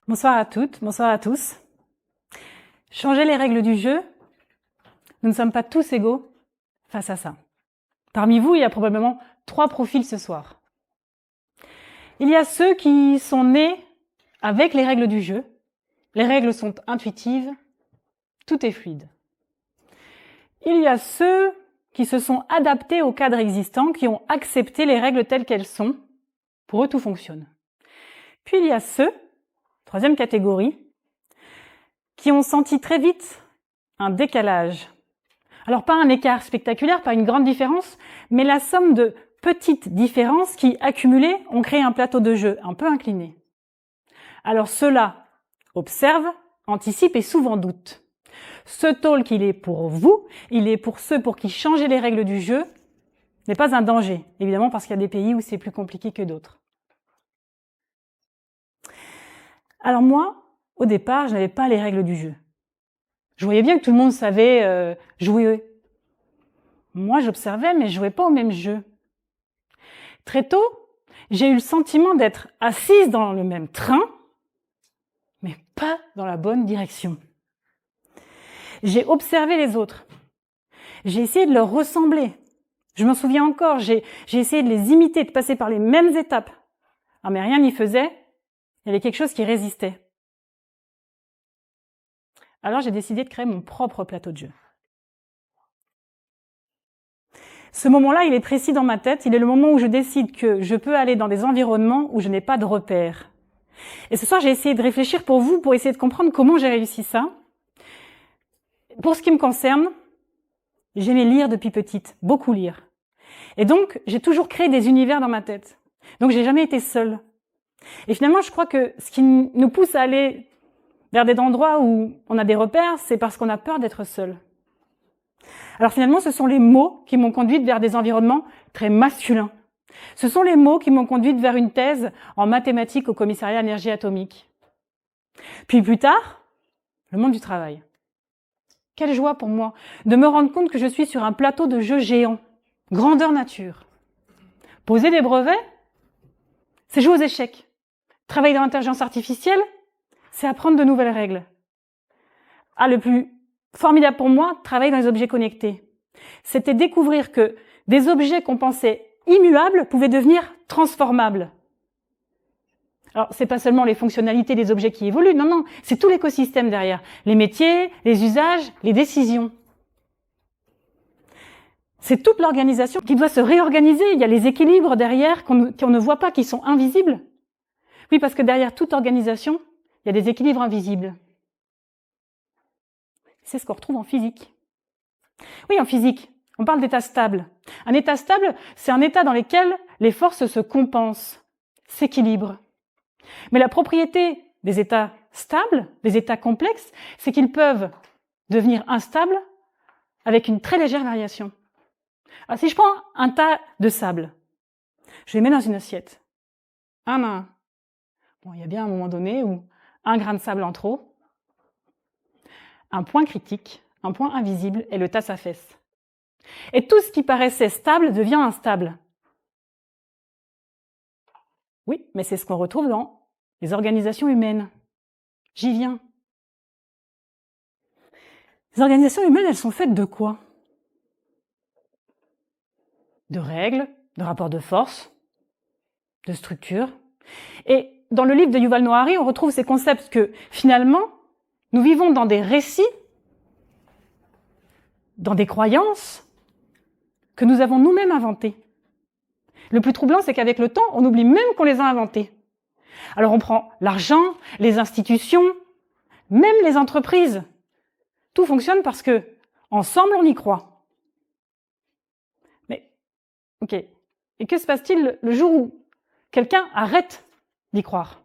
Bonsoir à toutes, bonsoir à tous. Changer les règles du jeu, nous ne sommes pas tous égaux face à ça. Parmi vous, il y a probablement 3 profils ce soir. Il y a ceux qui sont nés avec les règles du jeu. Les règles sont intuitives, tout est fluide. Il y a ceux qui se sont adaptés au cadre existant, qui ont accepté les règles telles qu'elles sont. Pour eux, tout fonctionne. Puis il y a ceux, troisième catégorie, qui ont senti très vite un décalage. Alors pas un écart spectaculaire, pas une grande différence, mais la somme de petites différences qui, accumulées, ont créé un plateau de jeu un peu incliné. Alors ceux-là observent, anticipent et souvent doutent. Ce talk, il est pour vous, il est pour ceux pour qui changer les règles du jeu n'est pas un danger, évidemment parce qu'il y a des pays où c'est plus compliqué que d'autres. Alors moi, au départ, je n'avais pas les règles du jeu. Je voyais bien que tout le monde savait jouer. Moi, j'observais, mais je jouais pas au même jeu. Très tôt, j'ai eu le sentiment d'être assise dans le même train, mais pas dans la bonne direction. J'ai observé les autres. J'ai essayé de leur ressembler. Je m'en souviens encore, j'ai essayé de les imiter, de passer par les mêmes étapes. Ah, mais rien n'y faisait. Il y avait quelque chose qui résistait. Alors j'ai décidé de créer mon propre plateau de jeu. Ce moment-là, il est précis dans ma tête. Il est le moment où je décide que je peux aller dans des environnements où je n'ai pas de repères. Et ce soir, j'ai essayé de réfléchir pour vous, pour essayer de comprendre comment j'ai réussi ça. Pour ce qui me concerne, j'aimais lire depuis petite, beaucoup lire. Et donc, j'ai toujours créé des univers dans ma tête. Donc, j'ai jamais été seule. Et finalement, je crois que ce qui nous pousse à aller vers des endroits où on a des repères, c'est parce qu'on a peur d'être seul. Alors finalement, ce sont les mots qui m'ont conduite vers des environnements très masculins. Ce sont les mots qui m'ont conduite vers une thèse en mathématiques au commissariat à l'énergie atomique. Puis plus tard, le monde du travail. Quelle joie pour moi de me rendre compte que je suis sur un plateau de jeu géant, grandeur nature. Poser des brevets, c'est jouer aux échecs. Travailler dans l'intelligence artificielle, c'est apprendre de nouvelles règles. Ah, le plus formidable pour moi, travailler dans les objets connectés. C'était découvrir que des objets qu'on pensait immuables pouvaient devenir transformables. Alors, c'est pas seulement les fonctionnalités des objets qui évoluent, non, c'est tout l'écosystème derrière. Les métiers, les usages, les décisions. C'est toute l'organisation qui doit se réorganiser. Il y a les équilibres derrière qu'on ne voit pas, qui sont invisibles. Oui, parce que derrière toute organisation, il y a des équilibres invisibles. C'est ce qu'on retrouve en physique. Oui, en physique, on parle d'état stable. Un état stable, c'est un état dans lequel les forces se compensent, s'équilibrent. Mais la propriété des états stables, des états complexes, c'est qu'ils peuvent devenir instables avec une très légère variation. Alors, si je prends un tas de sable, je les mets dans une assiette, un à un. Bon, il y a bien un moment donné où un grain de sable en trop, un point critique, un point invisible, et le tas s'affaisse. Et tout ce qui paraissait stable devient instable. Oui, mais c'est ce qu'on retrouve dans les organisations humaines. J'y viens. Les organisations humaines, elles sont faites de quoi? De règles, de rapports de force, de structures. Et dans le livre de Yuval Noah Harari, on retrouve ces concepts que, finalement, nous vivons dans des récits, dans des croyances que nous avons nous-mêmes inventées. Le plus troublant, c'est qu'avec le temps, on oublie même qu'on les a inventées. Alors on prend l'argent, les institutions, même les entreprises. Tout fonctionne parce que, ensemble, on y croit. Mais, ok. Et que se passe-t-il le jour où quelqu'un arrête d'y croire?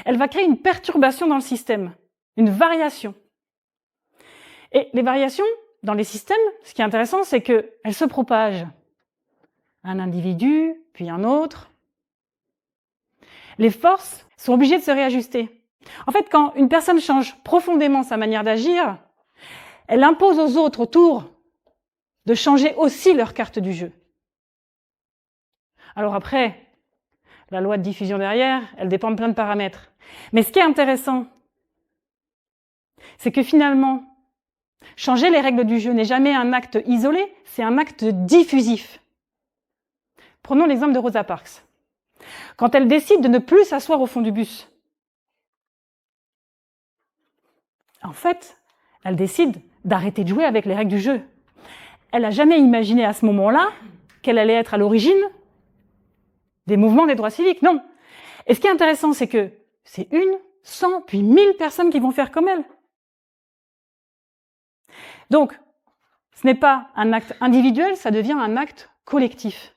Elle va créer une perturbation dans le système, une variation. Et les variations dans les systèmes, ce qui est intéressant, c'est qu'elles se propagent. Un individu, puis un autre. Les forces sont obligées de se réajuster. En fait, quand une personne change profondément sa manière d'agir, elle impose aux autres autour de changer aussi leur carte du jeu. Alors après, la loi de diffusion derrière, elle dépend de plein de paramètres. Mais ce qui est intéressant, c'est que finalement, changer les règles du jeu n'est jamais un acte isolé, c'est un acte diffusif. Prenons l'exemple de Rosa Parks. Quand elle décide de ne plus s'asseoir au fond du bus, en fait, elle décide d'arrêter de jouer avec les règles du jeu. Elle n'a jamais imaginé à ce moment-là qu'elle allait être à l'origine des mouvements des droits civiques. Non. Et ce qui est intéressant, c'est que c'est 1, 100, puis 1000 personnes qui vont faire comme elle. Donc, ce n'est pas un acte individuel, ça devient un acte collectif.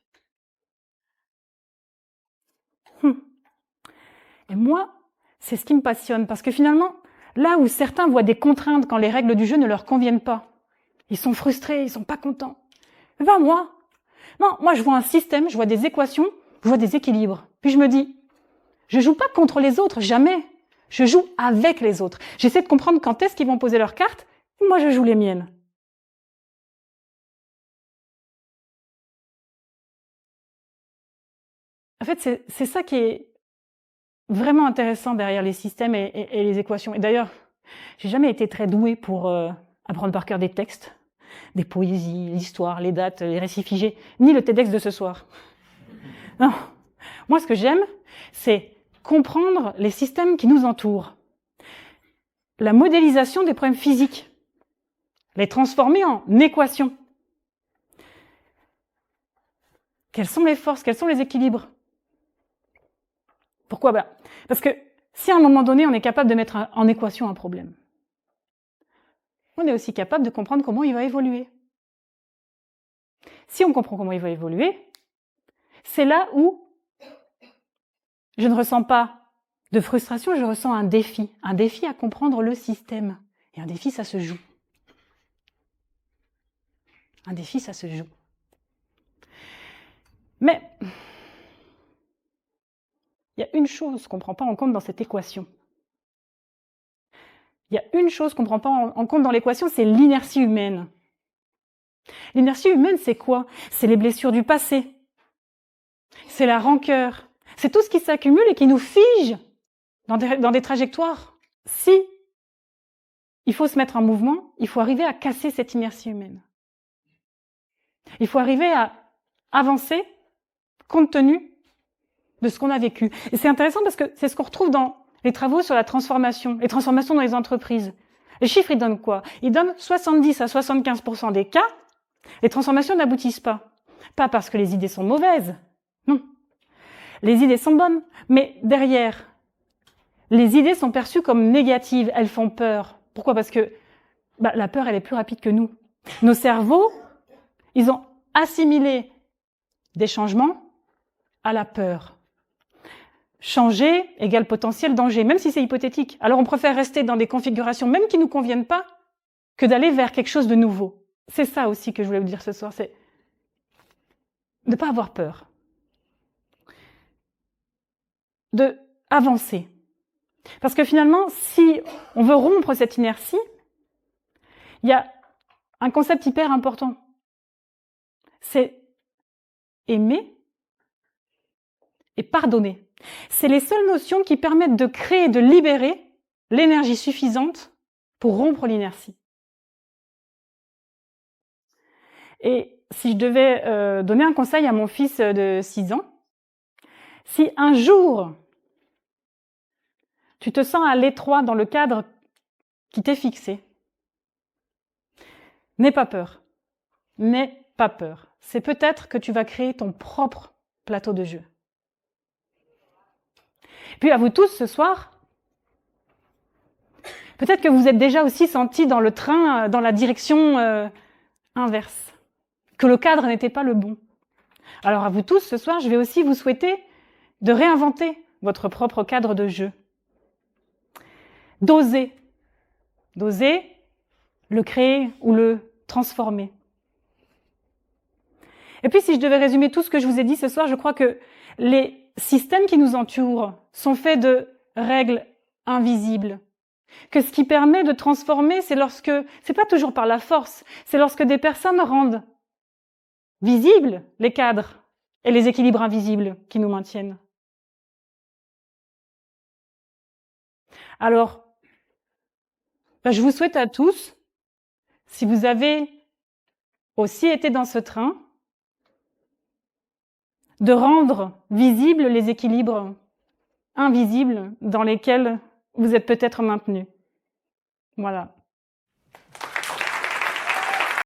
Et moi, c'est ce qui me passionne, parce que finalement, là où certains voient des contraintes quand les règles du jeu ne leur conviennent pas, ils sont frustrés, ils sont pas contents. Ben moi, non, moi je vois un système, je vois des équations, je vois des équilibres. Puis je me dis, je joue pas contre les autres, jamais. Je joue avec les autres. J'essaie de comprendre quand est-ce qu'ils vont poser leurs cartes, et moi je joue les miennes. En fait, c'est ça qui est vraiment intéressant derrière les systèmes et les équations. Et d'ailleurs, j'ai jamais été très douée pour apprendre par cœur des textes, des poésies, l'histoire, les dates, les récits figés, ni le TEDx de ce soir. Non. Moi, ce que j'aime, c'est comprendre les systèmes qui nous entourent, la modélisation des problèmes physiques, les transformer en équations. Quelles sont les forces, quels sont les équilibres? Pourquoi? Parce que si à un moment donné, on est capable de mettre en équation un problème, on est aussi capable de comprendre comment il va évoluer. Si on comprend comment il va évoluer, c'est là où je ne ressens pas de frustration, je ressens un défi à comprendre le système. Et un défi, ça se joue. Un défi, ça se joue. Mais il y a une chose qu'on ne prend pas en compte dans cette équation. Il y a une chose qu'on ne prend pas en compte dans l'équation, c'est l'inertie humaine. L'inertie humaine, c'est quoi? C'est les blessures du passé. C'est la rancœur. C'est tout ce qui s'accumule et qui nous fige dans des trajectoires. Si il faut se mettre en mouvement, il faut arriver à casser cette inertie humaine. Il faut arriver à avancer compte tenu de ce qu'on a vécu. Et c'est intéressant parce que c'est ce qu'on retrouve dans les travaux sur la transformation, les transformations dans les entreprises. Les chiffres, ils donnent quoi? Ils donnent 70 à 75% des cas, les transformations n'aboutissent pas. Pas parce que les idées sont mauvaises, non. Les idées sont bonnes, mais derrière, les idées sont perçues comme négatives, elles font peur. Pourquoi? Parce que la peur, elle est plus rapide que nous. Nos cerveaux, ils ont assimilé des changements à la peur. Changer égale potentiel danger, même si c'est hypothétique. Alors on préfère rester dans des configurations, même qui ne nous conviennent pas, que d'aller vers quelque chose de nouveau. C'est ça aussi que je voulais vous dire ce soir, c'est de ne pas avoir peur. De avancer. Parce que finalement, si on veut rompre cette inertie, il y a un concept hyper important. C'est aimer et pardonner. C'est les seules notions qui permettent de créer, de libérer l'énergie suffisante pour rompre l'inertie. Et si je devais donner un conseil à mon fils de 6 ans, si un jour tu te sens à l'étroit dans le cadre qui t'est fixé, n'aie pas peur. N'aie pas peur. C'est peut-être que tu vas créer ton propre plateau de jeu. Puis à vous tous ce soir, peut-être que vous êtes déjà aussi sentis dans le train, dans la direction inverse, que le cadre n'était pas le bon. Alors à vous tous ce soir, je vais aussi vous souhaiter de réinventer votre propre cadre de jeu. D'oser le créer ou le transformer. Et puis si je devais résumer tout ce que je vous ai dit ce soir, je crois que les systèmes qui nous entourent sont faits de règles invisibles. Que ce qui permet de transformer, c'est pas toujours par la force, c'est lorsque des personnes rendent visibles les cadres et les équilibres invisibles qui nous maintiennent. Alors, je vous souhaite à tous, si vous avez aussi été dans ce train, de rendre visibles les équilibres invisibles dans lesquels vous êtes peut-être maintenus. Voilà.